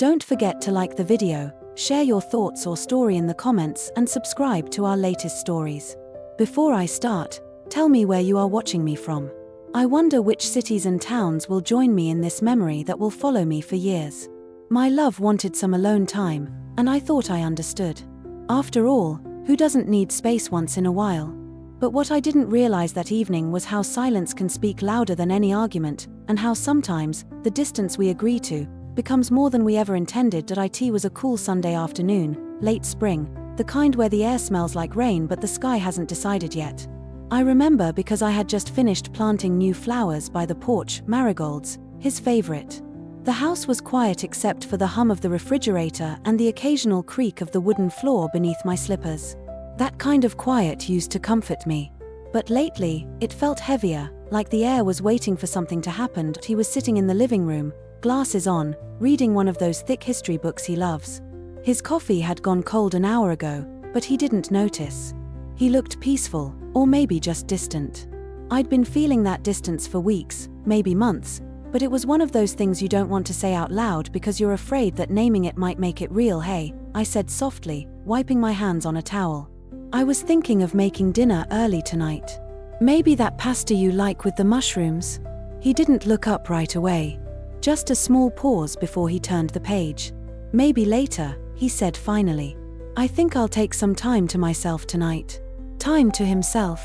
Don't forget to like the video, share your thoughts or story in the comments and subscribe to our latest stories. Before I start, tell me where you are watching me from. I wonder which cities and towns will join me in this memory that will follow me for years. My love wanted some alone time, and I thought I understood. After all, who doesn't need space once in a while? But what I didn't realize that evening was how silence can speak louder than any argument, and how sometimes, the distance we agree to, becomes more than we ever intended. It was a cool Sunday afternoon, late spring, the kind where the air smells like rain but the sky hasn't decided yet. I remember because I had just finished planting new flowers by the porch, marigolds, his favorite. The house was quiet except for the hum of the refrigerator and the occasional creak of the wooden floor beneath my slippers. That kind of quiet used to comfort me. But lately, it felt heavier, like the air was waiting for something to happen. He was sitting in the living room, glasses on, reading one of those thick history books he loves. His coffee had gone cold an hour ago, but he didn't notice. He looked peaceful, or maybe just distant. I'd been feeling that distance for weeks, maybe months, but it was one of those things you don't want to say out loud because you're afraid that naming it might make it real. Hey, I said softly, wiping my hands on a towel. I was thinking of making dinner early tonight. Maybe that pasta you like with the mushrooms? He didn't look up right away. Just a small pause before he turned the page. Maybe later, he said finally. I think I'll take some time to myself tonight. Time to himself.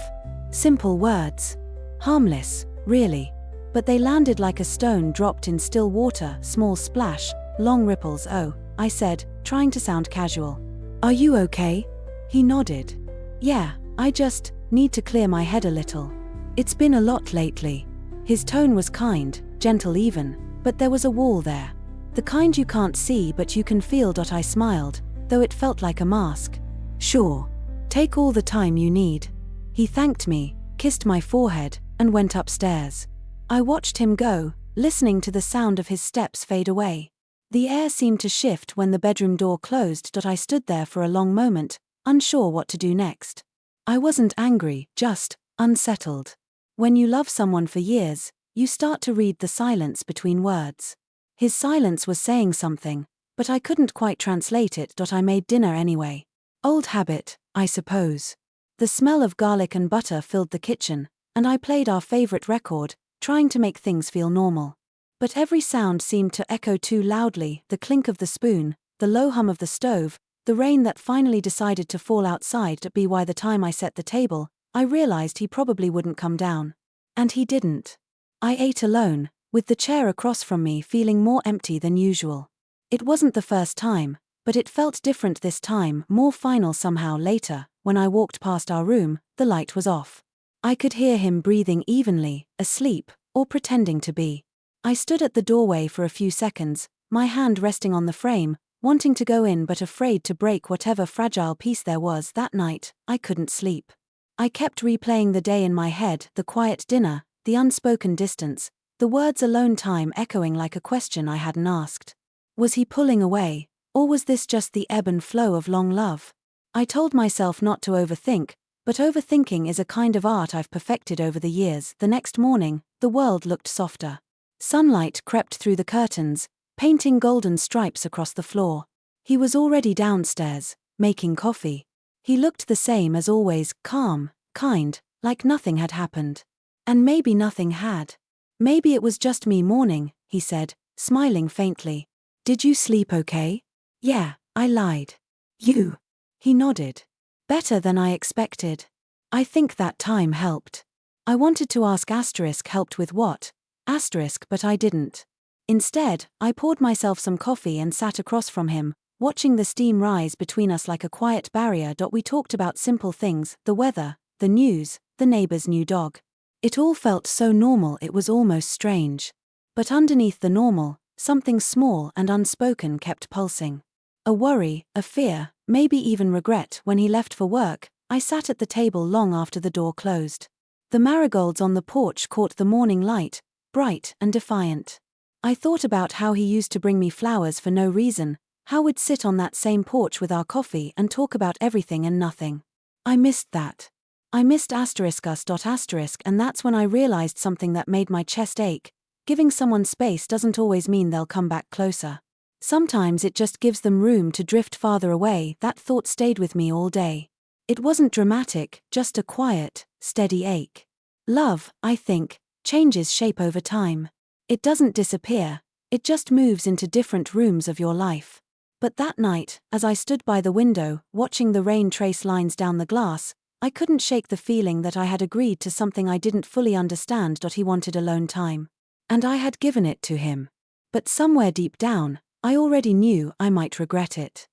Simple words. Harmless, really. But they landed like a stone dropped in still water, small splash, long ripples. Oh, I said, trying to sound casual. Are you okay? He nodded. Yeah, I just need to clear my head a little. It's been a lot lately. His tone was kind, gentle even, but there was a wall there. The kind you can't see but you can feel. I smiled, though it felt like a mask. Sure. Take all the time you need. He thanked me, kissed my forehead, and went upstairs. I watched him go, listening to the sound of his steps fade away. The air seemed to shift when the bedroom door closed. I stood there for a long moment, unsure what to do next. I wasn't angry, just unsettled. When you love someone for years, you start to read the silence between words. His silence was saying something, but I couldn't quite translate it. I made dinner anyway. Old habit, I suppose. The smell of garlic and butter filled the kitchen, and I played our favorite record, trying to make things feel normal. But every sound seemed to echo too loudly, the clink of the spoon, the low hum of the stove, the rain that finally decided to fall outside. By the time I set the table, I realized he probably wouldn't come down. And he didn't. I ate alone, with the chair across from me feeling more empty than usual. It wasn't the first time, but it felt different this time, more final somehow. Later, when I walked past our room, the light was off. I could hear him breathing evenly, asleep, or pretending to be. I stood at the doorway for a few seconds, my hand resting on the frame, wanting to go in but afraid to break whatever fragile piece there was. That night, I couldn't sleep. I kept replaying the day in my head, the quiet dinner, the unspoken distance, the words alone time echoing like a question I hadn't asked. Was he pulling away, or was this just the ebb and flow of long love? I told myself not to overthink, but overthinking is a kind of art I've perfected over the years. The next morning, the world looked softer. Sunlight crept through the curtains, painting golden stripes across the floor. He was already downstairs, making coffee. He looked the same as always, calm, kind, like nothing had happened. And maybe nothing had. Maybe it was just me mourning, he said, smiling faintly. Did you sleep okay? Yeah, I lied. You? He nodded. Better than I expected. I think that time helped. I wanted to ask helped with what? But I didn't. Instead, I poured myself some coffee and sat across from him, watching the steam rise between us like a quiet barrier. We talked about simple things, the weather, the news, the neighbor's new dog. It all felt so normal it was almost strange. But underneath the normal, something small and unspoken kept pulsing. A worry, a fear, maybe even regret. When he left for work, I sat at the table long after the door closed. The marigolds on the porch caught the morning light, bright and defiant. I thought about how he used to bring me flowers for no reason, how we'd sit on that same porch with our coffee and talk about everything and nothing. I missed that. I missed us. And that's when I realized something that made my chest ache. Giving someone space doesn't always mean they'll come back closer. Sometimes it just gives them room to drift farther away. That thought stayed with me all day. It wasn't dramatic, just a quiet, steady ache. Love, I think, changes shape over time. It doesn't disappear, it just moves into different rooms of your life. But that night, as I stood by the window, watching the rain trace lines down the glass, I couldn't shake the feeling that I had agreed to something I didn't fully understand. He wanted alone time. And I had given it to him. But somewhere deep down, I already knew I might regret it.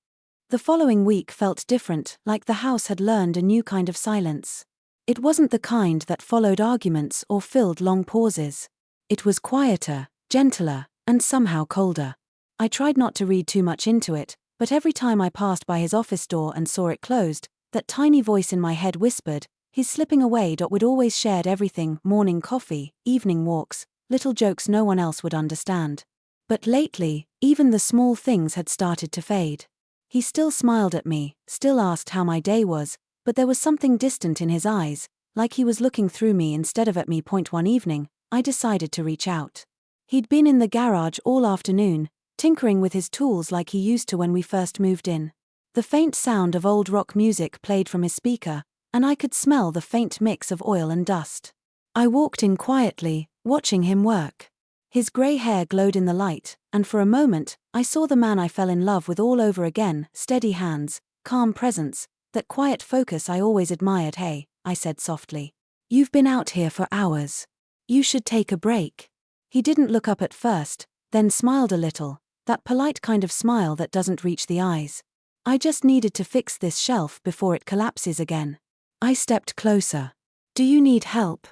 The following week felt different, like the house had learned a new kind of silence. It wasn't the kind that followed arguments or filled long pauses. It was quieter, gentler, and somehow colder. I tried not to read too much into it, but every time I passed by his office door and saw it closed, that tiny voice in my head whispered, "He's slipping away." We'd always shared everything: morning coffee, evening walks, little jokes no one else would understand. But lately, even the small things had started to fade. He still smiled at me, still asked how my day was, but there was something distant in his eyes, like he was looking through me instead of at me. One evening, I decided to reach out. He'd been in the garage all afternoon, tinkering with his tools like he used to when we first moved in. The faint sound of old rock music played from his speaker, and I could smell the faint mix of oil and dust. I walked in quietly, watching him work. His grey hair glowed in the light, and for a moment, I saw the man I fell in love with all over again: steady hands, calm presence, that quiet focus I always admired. "Hey," I said softly. "You've been out here for hours. You should take a break." He didn't look up at first, then smiled a little, that polite kind of smile that doesn't reach the eyes. "I just needed to fix this shelf before it collapses again." I stepped closer. "Do you need help?"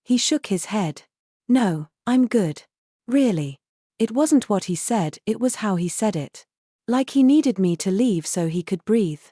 He shook his head. "No, I'm good. Really." It wasn't what he said, it was how he said it. Like he needed me to leave so he could breathe.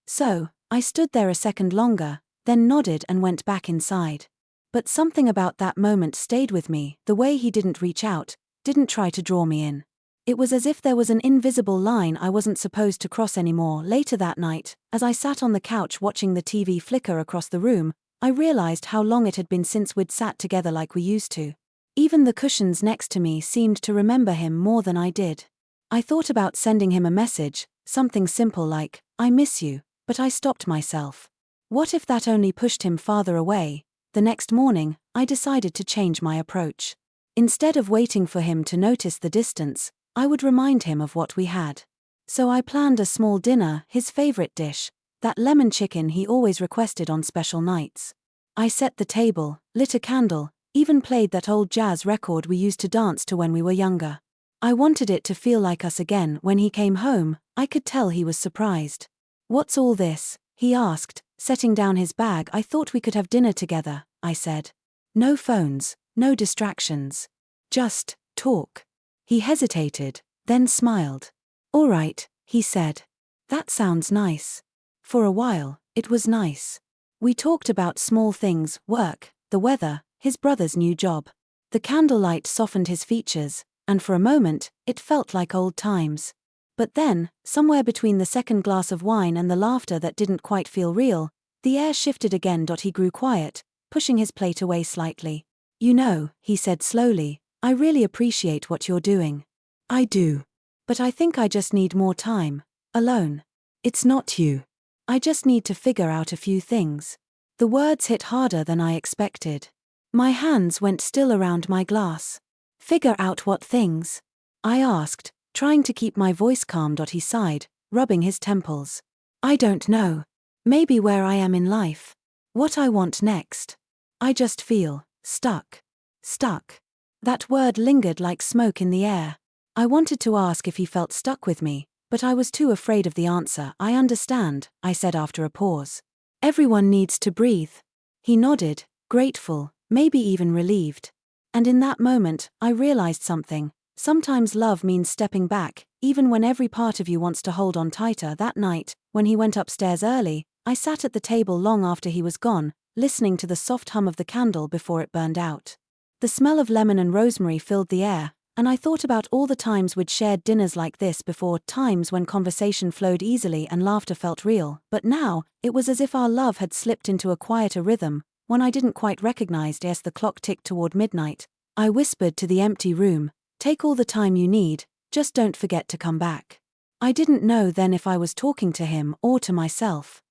So, I stood there a second longer, then nodded and went back inside. But something about that moment stayed with me: the way he didn't reach out, didn't try to draw me in. It was as if there was an invisible line I wasn't supposed to cross anymore. Later that night, as I sat on the couch watching the TV flicker across the room, I realized how long it had been since we'd sat together like we used to. Even the cushions next to me seemed to remember him more than I did. I thought about sending him a message, something simple like, "I miss you," but I stopped myself. What if that only pushed him farther away? The next morning, I decided to change my approach. Instead of waiting for him to notice the distance, I would remind him of what we had. So I planned a small dinner, his favorite dish, that lemon chicken he always requested on special nights. I set the table, lit a candle, even played that old jazz record we used to dance to when we were younger. I wanted it to feel like us again. When he came home, I could tell he was surprised. "What's all this?" he asked, setting down his bag. "I thought we could have dinner together," I said. "No phones, no distractions. Just talk." He hesitated, then smiled. "All right," he said. "That sounds nice." For a while, it was nice. We talked about small things: work, the weather, his brother's new job. The candlelight softened his features, and for a moment, it felt like old times. But then, somewhere between the second glass of wine and the laughter that didn't quite feel real, the air shifted again. He grew quiet, pushing his plate away slightly. "You know," he said slowly, "I really appreciate what you're doing." "I do. But I think I just need more time, alone." "It's not you. I just need to figure out a few things." The words hit harder than I expected. My hands went still around my glass. "Figure out what things?" I asked, trying to keep my voice calm. He sighed, rubbing his temples. "I don't know. Maybe where I am in life. What I want next. I just feel stuck." Stuck. That word lingered like smoke in the air. I wanted to ask if he felt stuck with me, but I was too afraid of the answer. "I understand," I said after a pause. "Everyone needs to breathe." He nodded, grateful, maybe even relieved. And in that moment, I realized something. Sometimes love means stepping back, even when every part of you wants to hold on tighter. That night, when he went upstairs early, I sat at the table long after he was gone, listening to the soft hum of the candle before it burned out. The smell of lemon and rosemary filled the air, and I thought about all the times we'd shared dinners like this before, times when conversation flowed easily and laughter felt real. But now, it was as if our love had slipped into a quieter rhythm, one I didn't quite recognize. As the clock ticked toward midnight, I whispered to the empty room, "Take all the time you need, Just don't forget to come back. I didn't know then if I was talking to him or to myself.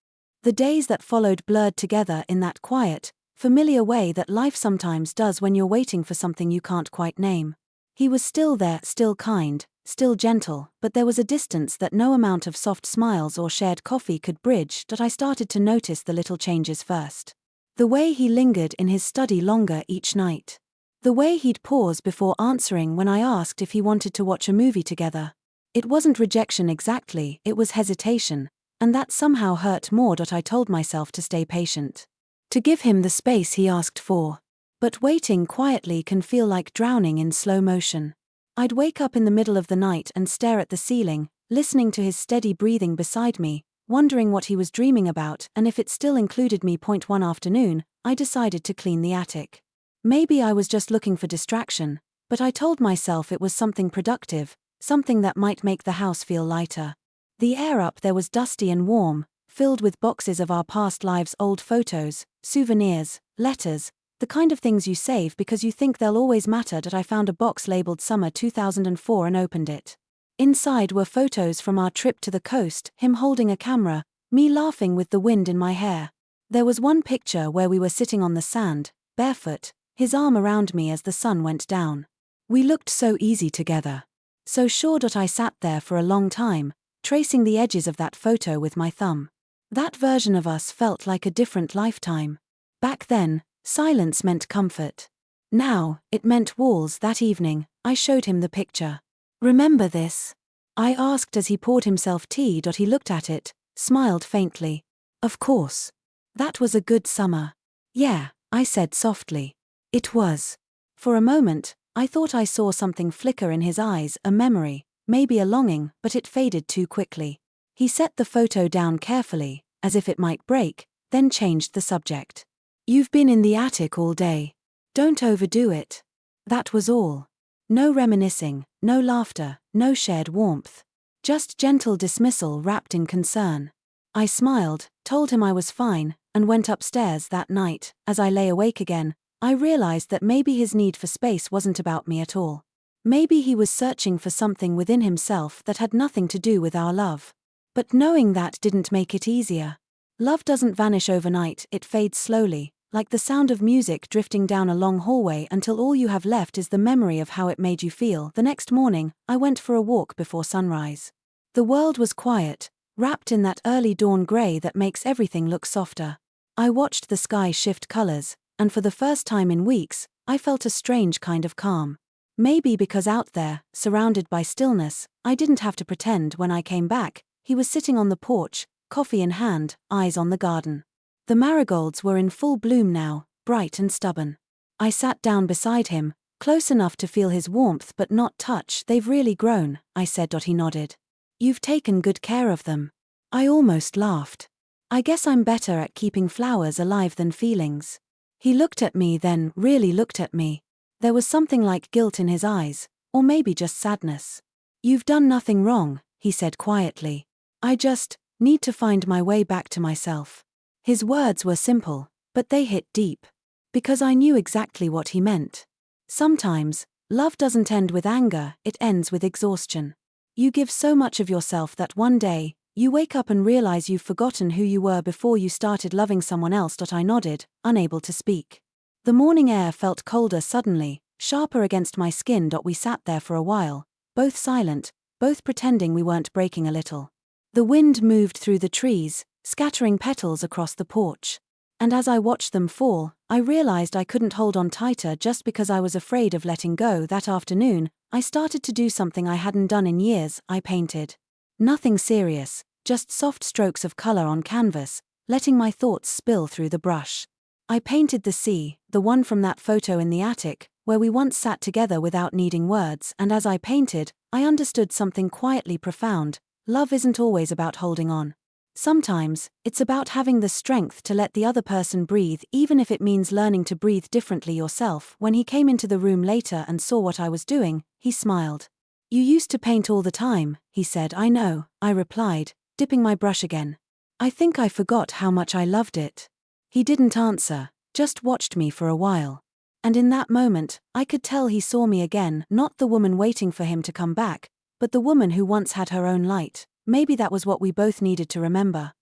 The days that followed blurred together in that quiet, familiar way that life sometimes does when you're waiting for something you can't quite name. He was still there, still kind, still gentle, but there was a distance that no amount of soft smiles or shared coffee could bridge. That I started to notice the little changes first. The way he lingered in his study longer each night. The way he'd pause before answering when I asked if he wanted to watch a movie together. It wasn't rejection exactly, it was hesitation. And that somehow hurt more. I told myself to stay patient. To give him the space he asked for. But waiting quietly can feel like drowning in slow motion. I'd wake up in the middle of the night and stare at the ceiling, listening to his steady breathing beside me, wondering what he was dreaming about and if it still included me. One afternoon, I decided to clean the attic. Maybe I was just looking for distraction, but I told myself it was something productive, something that might make the house feel lighter. The air up there was dusty and warm, filled with boxes of our past lives, old photos, souvenirs, letters, the kind of things you save because you think they'll always matter. I found a box labeled Summer 2004 and opened it. Inside were photos from our trip to the coast, him holding a camera, me laughing with the wind in my hair. There was one picture where we were sitting on the sand, barefoot, his arm around me as the sun went down. We looked so easy together. So sure. I sat there for a long time, tracing the edges of that photo with my thumb. That version of us felt like a different lifetime. Back then, silence meant comfort. Now, it meant walls. That evening, I showed him the picture. Remember this? I asked as he poured himself tea. He looked at it, smiled faintly. Of course. That was a good summer. Yeah, I said softly. It was. For a moment, I thought I saw something flicker in his eyes, a memory, maybe a longing, but it faded too quickly. He set the photo down carefully, as if it might break, then changed the subject. You've been in the attic all day. Don't overdo it. That was all. No reminiscing, no laughter, no shared warmth. Just gentle dismissal wrapped in concern. I smiled, told him I was fine, and went upstairs. That night, as I lay awake again, I realized that maybe his need for space wasn't about me at all. Maybe he was searching for something within himself that had nothing to do with our love. But knowing that didn't make it easier. Love doesn't vanish overnight, it fades slowly, like the sound of music drifting down a long hallway until all you have left is the memory of how it made you feel. The next morning, I went for a walk before sunrise. The world was quiet, wrapped in that early dawn gray that makes everything look softer. I watched the sky shift colors, and for the first time in weeks, I felt a strange kind of calm. Maybe because out there, surrounded by stillness, I didn't have to pretend. When I came back, he was sitting on the porch, coffee in hand, eyes on the garden. The marigolds were in full bloom now, bright and stubborn. I sat down beside him, close enough to feel his warmth but not touch. They've really grown, I said. He nodded. You've taken good care of them. I almost laughed. I guess I'm better at keeping flowers alive than feelings. He looked at me, then really looked at me. There was something like guilt in his eyes, or maybe just sadness. You've done nothing wrong, he said quietly. I just need to find my way back to myself. His words were simple, but they hit deep. Because I knew exactly what he meant. Sometimes, love doesn't end with anger, it ends with exhaustion. You give so much of yourself that one day, you wake up and realize you've forgotten who you were before you started loving someone else. I nodded, unable to speak. The morning air felt colder suddenly, sharper against my skin. We sat there for a while, both silent, both pretending we weren't breaking a little. The wind moved through the trees, scattering petals across the porch. And as I watched them fall, I realized I couldn't hold on tighter just because I was afraid of letting go. That afternoon, I started to do something I hadn't done in years. I painted. Nothing serious, just soft strokes of color on canvas, letting my thoughts spill through the brush. I painted the sea, the one from that photo in the attic, where we once sat together without needing words. And as I painted, I understood something quietly profound. Love isn't always about holding on. Sometimes, it's about having the strength to let the other person breathe, even if it means learning to breathe differently yourself. When he came into the room later and saw what I was doing, he smiled. You used to paint all the time, he said. I know, I replied, dipping my brush again. I think I forgot how much I loved it. He didn't answer, just watched me for a while. And in that moment, I could tell he saw me again, not the woman waiting for him to come back, but the woman who once had her own light. Maybe that was what we both needed to remember.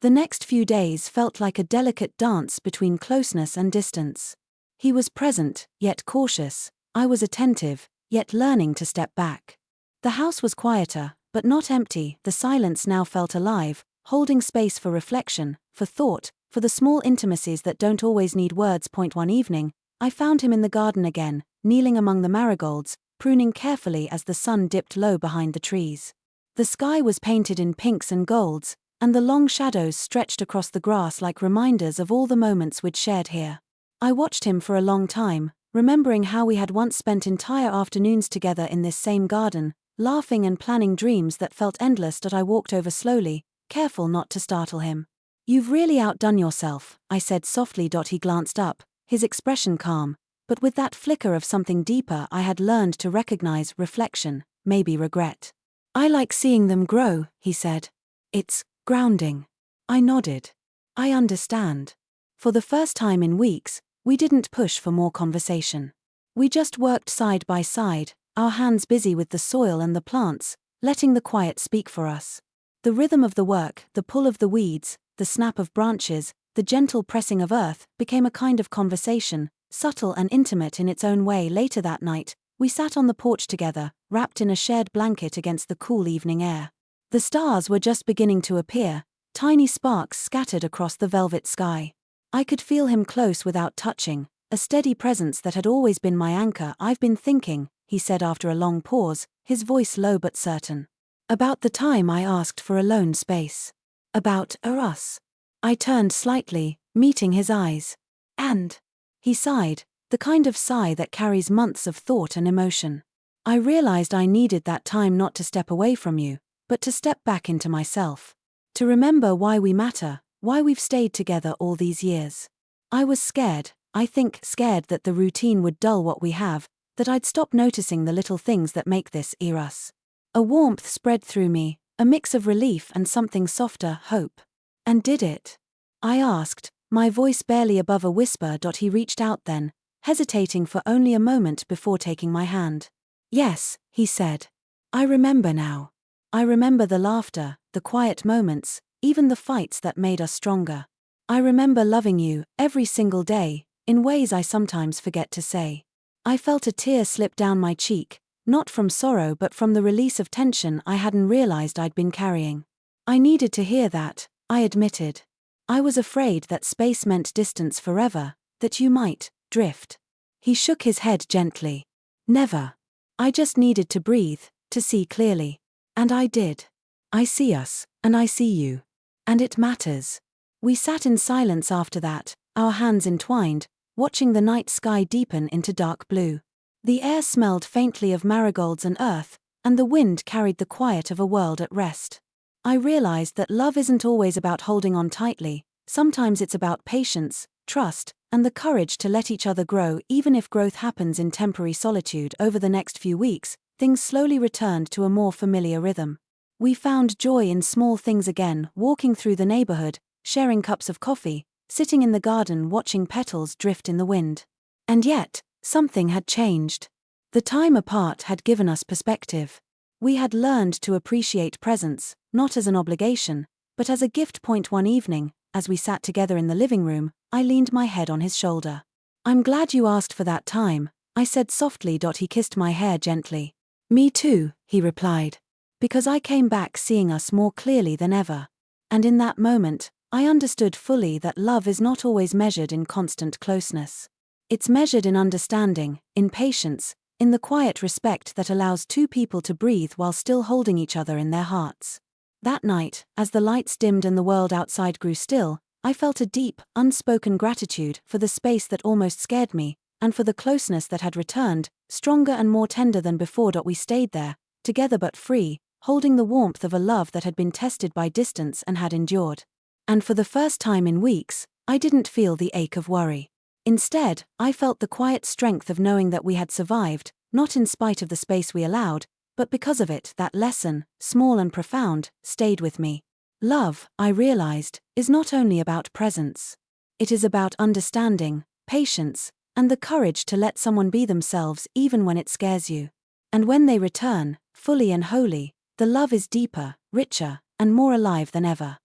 The next few days felt like a delicate dance between closeness and distance. He was present, yet cautious. I was attentive, yet learning to step back. The house was quieter, but not empty. The silence now felt alive, holding space for reflection, for thought, for the small intimacies that don't always need words. One evening, I found him in the garden again, kneeling among the marigolds, pruning carefully as the sun dipped low behind the trees. The sky was painted in pinks and golds, and the long shadows stretched across the grass like reminders of all the moments we'd shared here. I watched him for a long time, remembering how we had once spent entire afternoons together in this same garden, laughing and planning dreams that felt endless. I walked over slowly, careful not to startle him. "You've really outdone yourself," I said softly. He glanced up, his expression calm, but with that flicker of something deeper I had learned to recognize: reflection, maybe regret. "I like seeing them grow," he said. "It's grounding." I nodded. "I understand." For the first time in weeks, we didn't push for more conversation. We just worked side by side, our hands busy with the soil and the plants, letting the quiet speak for us. The rhythm of the work, the pull of the weeds, the snap of branches, the gentle pressing of earth, became a kind of conversation, subtle and intimate in its own way. Later that night, we sat on the porch together, wrapped in a shared blanket against the cool evening air. The stars were just beginning to appear, tiny sparks scattered across the velvet sky. I could feel him close without touching, a steady presence that had always been my anchor. "I've been thinking," he said after a long pause, his voice low but certain. "About the time I asked for alone space. About us." I turned slightly, meeting his eyes. "And?" He sighed, the kind of sigh that carries months of thought and emotion. "I realized I needed that time, not to step away from you, but to step back into myself. To remember why we matter, why we've stayed together all these years. I was scared, I think scared that the routine would dull what we have, that I'd stop noticing the little things that make this us." A warmth spread through me, a mix of relief and something softer, hope. "And did it?" I asked, my voice barely above a whisper. He reached out then, hesitating for only a moment before taking my hand. "Yes," he said. "I remember now. I remember the laughter, the quiet moments, even the fights that made us stronger. I remember loving you, every single day, in ways I sometimes forget to say." I felt a tear slip down my cheek, not from sorrow but from the release of tension I hadn't realized I'd been carrying. "I needed to hear that," I admitted. "I was afraid that space meant distance forever, that you might drift." He shook his head gently. "Never. I just needed to breathe, to see clearly. And I did. I see us, and I see you. And it matters." We sat in silence after that, our hands entwined, watching the night sky deepen into dark blue. The air smelled faintly of marigolds and earth, and the wind carried the quiet of a world at rest. I realized that love isn't always about holding on tightly, sometimes it's about patience, trust, and the courage to let each other grow, even if growth happens in temporary solitude. Over the next few weeks, things slowly returned to a more familiar rhythm. We found joy in small things again, walking through the neighborhood, sharing cups of coffee, sitting in the garden watching petals drift in the wind. And yet, something had changed. The time apart had given us perspective. We had learned to appreciate presence, not as an obligation, but as a gift. One evening, as we sat together in the living room, I leaned my head on his shoulder. "I'm glad you asked for that time," I said softly. He kissed my hair gently. "Me too," he replied. "Because I came back seeing us more clearly than ever. And in that moment, I understood fully that love is not always measured in constant closeness. It's measured in understanding, in patience, in the quiet respect that allows two people to breathe while still holding each other in their hearts." That night, as the lights dimmed and the world outside grew still, I felt a deep, unspoken gratitude for the space that almost scared me, and for the closeness that had returned, stronger and more tender than before. We stayed there, together but free, holding the warmth of a love that had been tested by distance and had endured. And for the first time in weeks, I didn't feel the ache of worry. Instead, I felt the quiet strength of knowing that we had survived, not in spite of the space we allowed, but because of it. That lesson, small and profound, stayed with me. Love, I realized, is not only about presence. It is about understanding, patience, and the courage to let someone be themselves even when it scares you. And when they return, fully and wholly, the love is deeper, richer, and more alive than ever.